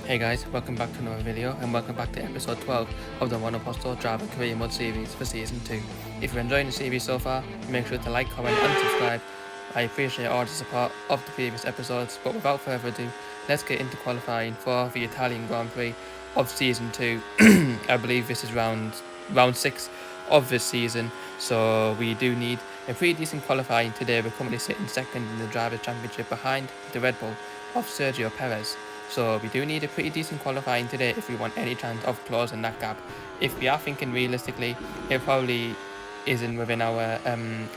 Hey guys, welcome back to another video and welcome back to episode 12 of the Monoposto Driver Career Mode series for season 2. If you're enjoying the series so far, make sure to like, comment and subscribe. I appreciate all the support of the previous episodes, but without further ado, let's get into qualifying for the Italian Grand Prix of season 2. I believe this is round 6 of this season, so we do need a pretty decent qualifying today. We're currently sitting second in the Drivers' Championship behind the Red Bull of Sergio Perez. So we do need a pretty decent qualifying today if we want any chance of closing that gap. If we are thinking realistically, it probably isn't within our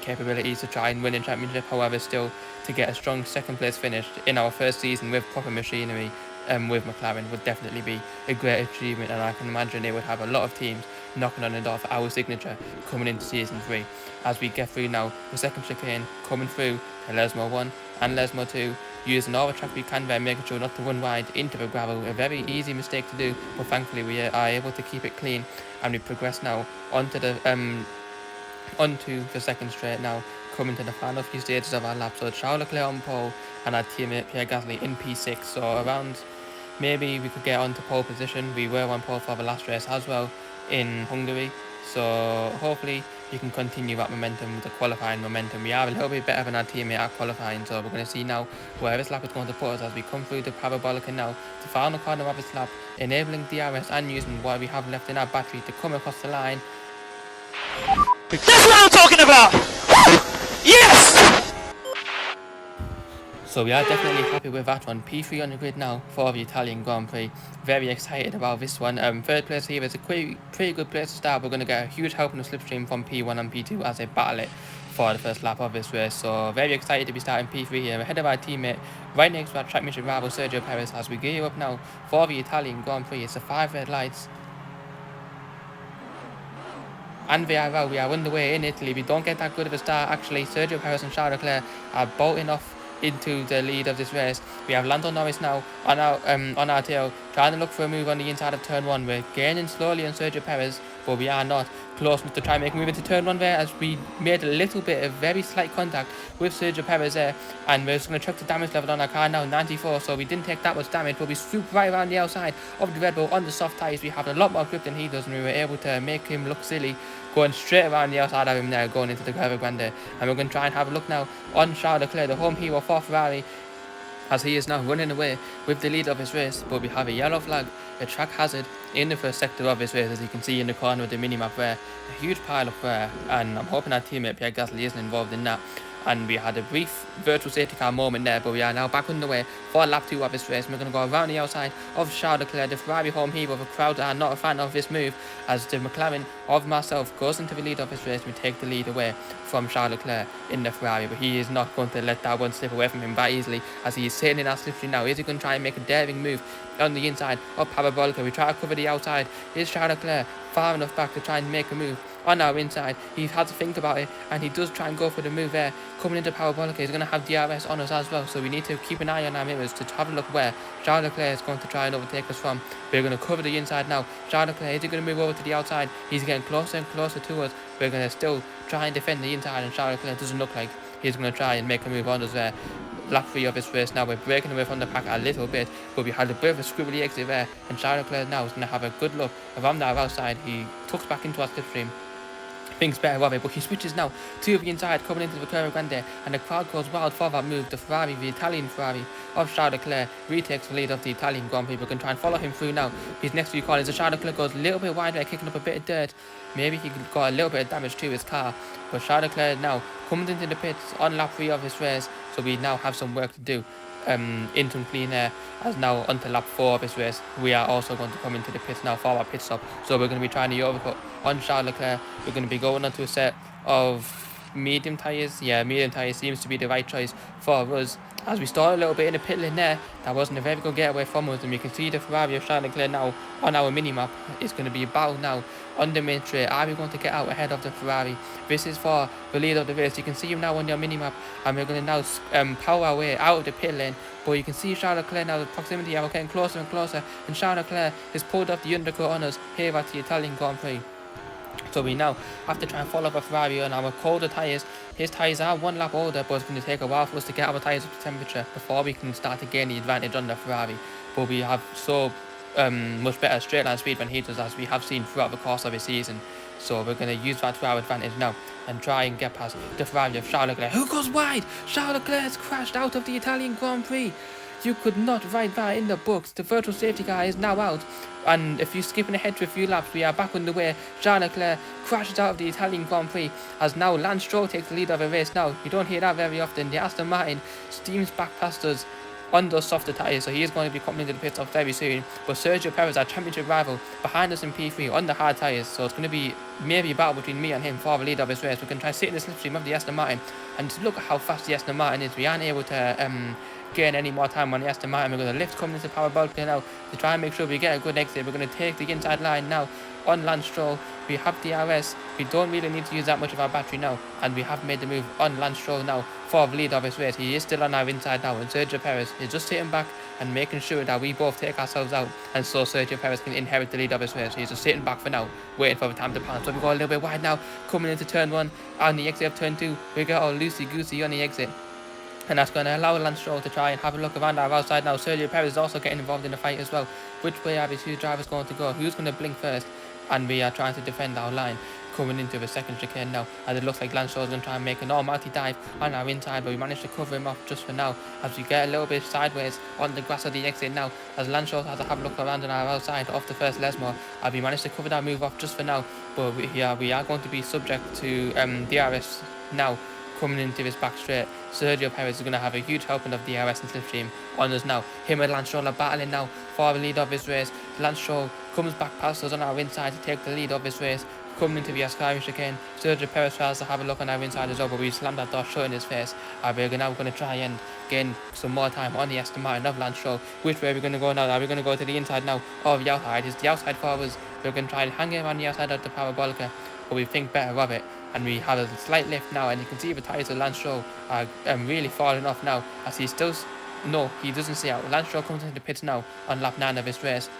capabilities to try and win a championship. However, still to get a strong second place finish in our first season with proper machinery with McLaren would definitely be a great achievement, and I can imagine it would have a lot of teams knocking on the door for our signature coming into season 3. As we get through now, the second chicane coming through to Lesmo 1 and Lesmo 2, using all the track we can there, making sure not to run wide into the gravel. A very easy mistake to do, but thankfully we are able to keep it clean, and we progress now onto the second straight now, coming to the final few stages of our lap. So Charles Leclerc on pole and our teammate Pierre Gasly in P6. So around maybe we could get onto pole position. We were on pole for the last race as well in Hungary. So hopefully you can continue that momentum, the qualifying momentum. We are a little bit better than our teammate at qualifying, so we're going to see now where this lap is going to put us as we come through the parabolica now, the final corner of this lap, enabling DRS and using what we have left in our battery to come across the line. That's what I'm talking about! Yes! So we are definitely happy with that one. P3 on the grid now for the Italian Grand Prix. Very excited about this one. Third place here is a pretty good place to start. We're going to get a huge help in the slipstream from P1 and P2 as they battle it for the first lap of this race. So very excited to be starting P3 here ahead of our teammate right next to our track mission rival Sergio Perez as we gear up now for the Italian Grand Prix. It's the 5 red lights. And we are underway in Italy. We don't get that good of a start actually. Sergio Perez and Charles Leclerc are bolting off into the lead of this race. We have Lando Norris now on our tail, trying to look for a move on the inside of turn 1. We're gaining slowly on Sergio Perez, but we are not close enough to try and make a move into turn 1 there, as we made a little bit of very slight contact with Sergio Perez there, and we're just going to check the damage level on our car now, 94, so we didn't take that much damage, but we swooped right around the outside of the Red Bull on the soft tyres. We have a lot more grip than he does, and we were able to make him look silly, going straight around the outside of him there, going into the Curva Grande. And we're going to try and have a look now on Charles Leclerc, the home hero for Ferrari, as he is now running away with the lead of his race. But we have a yellow flag, a track hazard in the first sector of his race, as you can see in the corner of the minimap there. A huge pile up there, and I'm hoping our teammate Pierre Gasly isn't involved in that. And we had a brief virtual safety car moment there, but we are now back on the way for lap 2 of this race. We're going to go around the outside of Charles Leclerc, the Ferrari home hero. The crowd are not a fan of this move, as the McLaren of myself goes into the lead of this race. We take the lead away from Charles Leclerc in the Ferrari, but he is not going to let that one slip away from him that easily, as he is sitting in our slipstream now. Is he going to try and make a daring move on the inside of Parabolica? We try to cover the outside. Is Charles Leclerc far enough back to try and make a move on our inside? He had to think about it, and he does try and go for the move there. Coming into Parabolica, he's going to have DRS on us as well, so we need to keep an eye on our mirrors to have a look where Charles Leclerc is going to try and overtake us from. We're going to cover the inside now. Charles Leclerc, is he going to move over to the outside? He's getting closer and closer to us. We're going to still try and defend the inside, and Charles Leclerc doesn't look like he's going to try and make a move on us there. Lap 3 of this race now, we're breaking away from the pack a little bit, but we had a bit of a scribbly exit there, and Charles Leclerc now is going to have a good look around our outside. He tucks back into our slipstream, thinks better of it, but he switches now to the inside, coming into the Curva Grande, and the crowd goes wild for that move. The Ferrari, the Italian Ferrari of Charles Leclerc, retakes the lead of the Italian Grand Prix. We're going to try and follow him through now. His next few corners, the Charles Leclerc goes a little bit wide there, kicking up a bit of dirt. Maybe he got a little bit of damage to his car, but Charles Leclerc now comes into the pits on lap 3 of this race, so we now have some work to do. Into clean air, as now onto lap 4 of this race. We are also going to come into the pits now for our pit stop, so we're going to be trying the overcut on Charles Leclerc. We're going to be going onto a set of medium tyres. Yeah, medium tyres seems to be the right choice for us, as we stalled a little bit in the pit lane there. That wasn't a very good getaway from us, and we can see the Ferrari of Charles Leclerc now on our mini-map. It's going to be a battle now on the main straight. Are we going to get out ahead of the Ferrari? This is for the lead of the race. You can see him now on your mini-map, and we're going to now power our way out of the pit lane. But you can see Charles Leclerc now, the proximity, and we're getting closer and closer, and Charles Leclerc has pulled off the undercut on us here at the Italian Grand Prix. So we now have to try and follow up a Ferrari on our colder tyres. His tyres are 1 lap older, but it's going to take a while for us to get our tyres up to temperature before we can start to gain the advantage on the Ferrari. but we have so much better straight line speed than he does, as we have seen throughout the course of his season. So we're going to use that to our advantage now and try and get past the Ferrari of Charles Leclerc. Who goes wide? Charles Leclerc has crashed out of the Italian Grand Prix. You could not write that in the books. The virtual safety car is now out. And if you're skipping ahead to a few laps, we are back on the way. Charles Leclerc crashes out of the Italian Grand Prix as now Lance Stroll takes the lead of the race now. You don't hear that very often. The Aston Martin steams back past us on those softer tyres, so he is going to be coming into the pit stop very soon. But Sergio Perez, our championship rival, behind us in P3 on the hard tyres, so it's going to be maybe a battle between me and him for the lead of this race. We can try to sit in the slipstream of the Aston Martin, and just look at how fast the Aston Martin is. We aren't able to gain any more time on the Aston Martin. We're going to lift coming into parabolic now to try and make sure we get a good exit. We're going to take the inside line now on Lance Stroll. We have DRS. We don't really need to use that much of our battery now, and we have made the move on Lance Stroll now for the lead of his race. He is still on our inside now, and Sergio Perez is just sitting back and making sure that we both take ourselves out, and so Sergio Perez can inherit the lead of his race. He's just sitting back for now, waiting for the time to pass. So we go a little bit wide now, coming into turn 1 on the exit of turn 2. We get all loosey-goosey on the exit, and that's going to allow Lance Stroll to try and have a look around our outside now. Sergio Perez is also getting involved in the fight as well. Which way are these two drivers going to go? Who's going to blink first? And we are trying to defend our line coming into the second chicane now, as it looks like Lance Stroll is going to try and make an almighty dive on our inside, but we managed to cover him off just for now as we get a little bit sideways on the grass of the exit now, as Lance Stroll has to have a look around on our outside off the first Lesmore, and we managed to cover that move off just for now. But we are going to be subject to DRS now coming into this back straight. Sergio Perez is going to have a huge helping of DRS and slipstream on us now. Him and Lance Stroll are battling now for the lead of this race. Lance Stroll comes back past us on our inside to take the lead of this race. Coming into the Ascari chicane, Sergio Perez tries to have a look on our inside as well, but we slammed that door shut in his face. We're now going to try and gain some more time on the Aston Martin of Lance Stroll. Which way are we going to go now? Are we going to go to the inside now or the outside? Is the outside for us? We're going to try and hang him on the outside of the parabolica, but we think better of it, and we have a slight lift now, and you can see the tyres of Lance Stroll are really falling off now, as he still... No, he doesn't see out. Lance Stroll comes into the pits now on lap 9 of this race,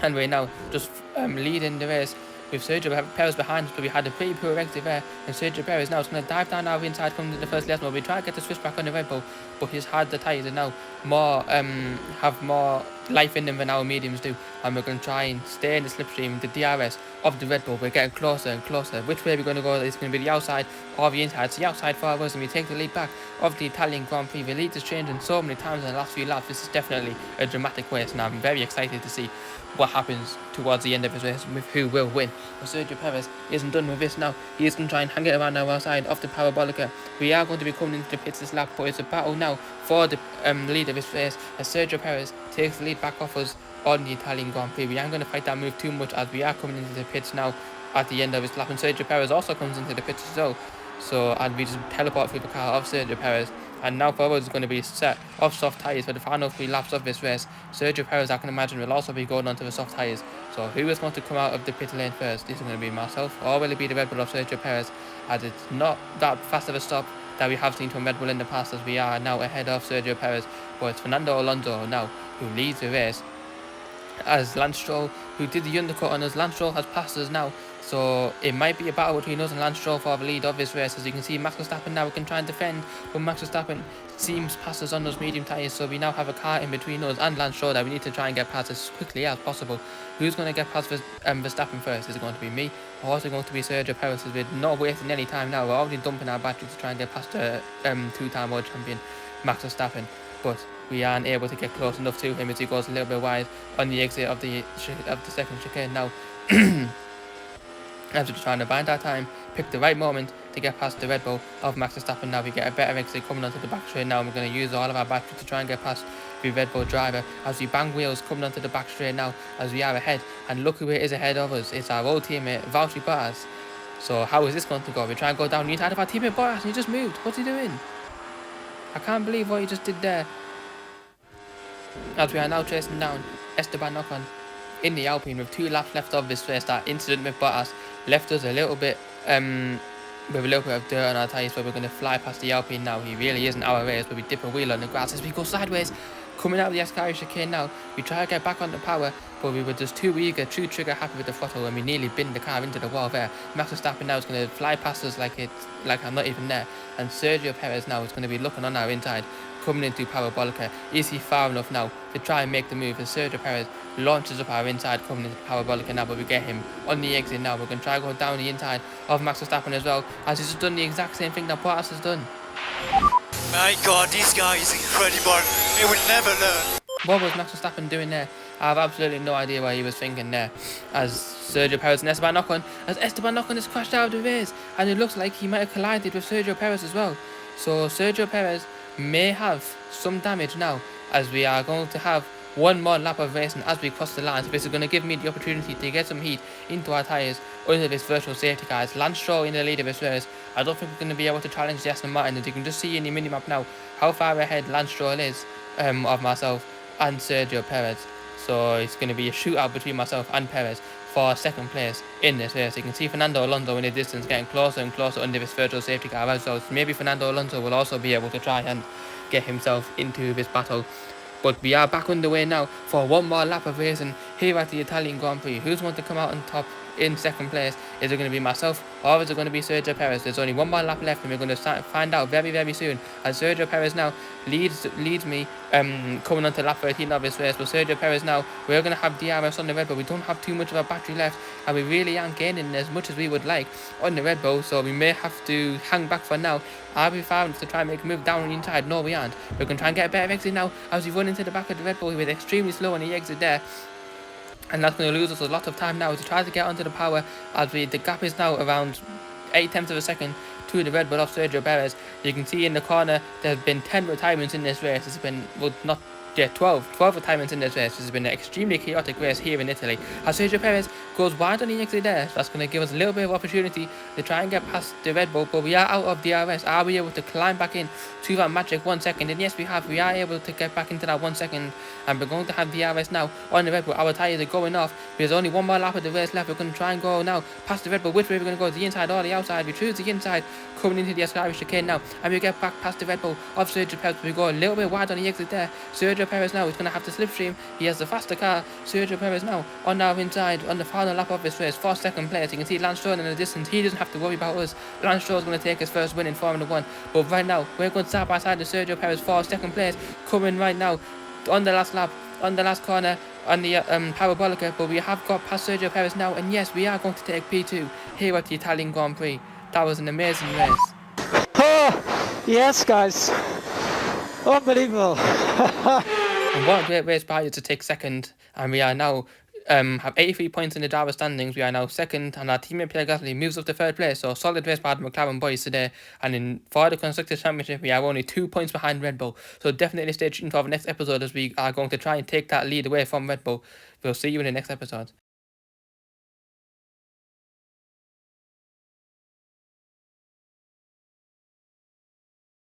and we're now just leading the race with Sergio Perez behind us, but we had a pretty poor exit there, and Sergio Perez now is going to dive down our inside coming to the first left. We try to get the switch back on the Red Bull, but his hard tyres are now more have more life in them than our mediums do, and we're going to try and stay in the slipstream, the DRS of the Red Bull. We're getting closer and closer. Which way are we going to go? It's going to be the outside or the inside. It's the outside for us, and we take the lead back of the Italian Grand Prix. The lead has changed so many times in the last few laps. This is definitely a dramatic race, and I'm very excited to see what happens towards the end of his race with who will win. But Sergio Perez isn't done with this now. He is going to try and hang it around our outside of the parabolica. We are going to be coming into the pits this lap, but it's a battle now for the lead of this race, as Sergio Perez takes the lead back off us on the Italian Grand Prix. We aren't going to fight that move too much, as we are coming into the pits now at the end of his lap, and Sergio Perez also comes into the pits as well. So, and we just teleport through the car of Sergio Perez, and now for us is going to be set of soft tyres for the final 3 laps of this race. Sergio Perez, I can imagine, will also be going onto the soft tyres. So who is going to come out of the pit lane first? Is it going to be myself, or will it be the Red Bull of Sergio Perez, as it's not that fast of a stop that we have seen from Red Bull in the past, as we are now ahead of Sergio Perez. But it's Fernando Alonso now who leads the race, as Lance Stroll, who did the undercut on us, Lance Stroll has passed us now. So it might be a battle between us and Lance Stroll for the lead of this race. As you can see, Max Verstappen now can try and defend, but Max Verstappen seems past us on those medium tyres, so we now have a car in between us and Lance Stroll that we need to try and get past as quickly as possible. Who's going to get past Verstappen first? Is it going to be me, or is it going to be Sergio Perez? We're not wasting any time now. We're already dumping our battery to try and get past the 2-time world champion Max Verstappen, but we aren't able to get close enough to him as he goes a little bit wide on the exit of the second chicane now. As we're trying to bind our time, pick the right moment to get past the Red Bull of Max Verstappen. Now we get a better exit coming onto the back straight now, and we're going to use all of our battery to try and get past the Red Bull driver as we bang wheels coming onto the back straight now, as we are ahead, and look who it is ahead of us. It's our old teammate Valtteri Bottas. So how is this going to go? We try and go down the inside of our teammate Bottas, and he just moved. What's he doing? I can't believe what he just did there. As we are now chasing down Esteban Ocon in the Alpine with 2 laps left of this race. That incident with Bottas left us a little bit with a little bit of dirt on our tyres, so we're going to fly past the Alpine now. He really isn't our race, but we dip a wheel on the grass as we go sideways. Coming out of the Ascari chicane now, we try to get back on the power, but we were just too eager, too trigger happy with the throttle, and we nearly binned the car into the wall there. Max Verstappen now is going to fly past us like I'm not even there, and Sergio Perez now is going to be looking on our inside, coming into Parabolica. Is he far enough now to try and make the move? As Sergio Perez launches up our inside coming into Parabolica now, but we get him on the exit now. We're going to try to go down the inside of Max Verstappen as well, as he's just done the exact same thing that Bottas has done. My God, this guy is incredible. He will never learn. What was Max Verstappen doing there? I have absolutely no idea what he was thinking there. As Sergio Perez and Esteban Ocon, has crashed out of the race, and it looks like he might have collided with Sergio Perez as well. So Sergio Perez may have some damage now, as we are going to have one more lap of racing as we cross the line. So this is going to give me the opportunity to get some heat into our tyres under this virtual safety car. It's Lance Stroll in the lead of this race. I don't think we're going to be able to challenge the Aston Martin, as you can just see in the minimap now how far ahead Lance Stroll is of myself and Sergio Perez. So it's going to be a shootout between myself and Perez for second place in this race. You can see Fernando Alonso in the distance getting closer and closer under this virtual safety car as well. So maybe Fernando Alonso will also be able to try and get himself into this battle. But we are back underway now for one more lap of racing here at the Italian Grand Prix. Who's going to come out on top in second place? Is it going to be myself, or is it going to be Sergio Perez? There's only one more lap left, and we're going to find out very, very soon. As Sergio Perez now leads me coming on to lap 13 of this race. But Sergio Perez now, we're going to have DRS on the Red Bull. We don't have too much of a battery left, and we really aren't gaining as much as we would like on the Red Bull. So we may have to hang back for now. Are we far enough to try and make a move down on the inside? No, we aren't. We're going to try and get a better exit now as we run into the back of the Red Bull. He was extremely slow on the exit there, and that's going to lose us a lot of time now to try to get onto the power, as the gap is now around 0.8 of a second to the Red Bull of Sergio Perez. You can see in the corner there have been 10 retirements in this race. It's been, well, not 12 retirements in this race. This has been an extremely chaotic race here in Italy. As Sergio Perez goes wide on the exit there, so that's going to give us a little bit of opportunity to try and get past the Red Bull, but we are out of DRS. Are we able to climb back in to that magic 1 second? And yes, we have. We are able to get back into that 1 second, and we're going to have DRS now on the Red Bull. Our tyres are going off. There's only one more lap of the race left. We're going to try and go now past the Red Bull. Which way we're going to go? The inside or the outside? We choose the inside, coming into the Ascari chicane now, and we get back past the Red Bull of Sergio Perez. We go a little bit wide on the exit there. Sergio Perez now is going to have to slipstream. He has the faster car. Sergio Perez now on our inside on the final lap of this race for second place. You can see Lance Stroll in the distance. He doesn't have to worry about us. Lance Stroll is going to take his first win in Formula 1. But right now, we're going side by side to Sergio Perez for second place, coming right now on the last lap, on the last corner, on the Parabolica. But we have got past Sergio Perez now, and yes, we are going to take P2 here at the Italian Grand Prix. That was an amazing race. Oh, yes, guys. Unbelievable. And what a great race by you to take second. And we are now have 83 points in the driver standings. We are now second, and our teammate Pierre Gasly moves up to third place. So solid race by the McLaren boys today. And for the Constructors' Championship, we are only 2 points behind Red Bull. So definitely stay tuned for the next episode, as we are going to try and take that lead away from Red Bull. We'll see you in the next episode.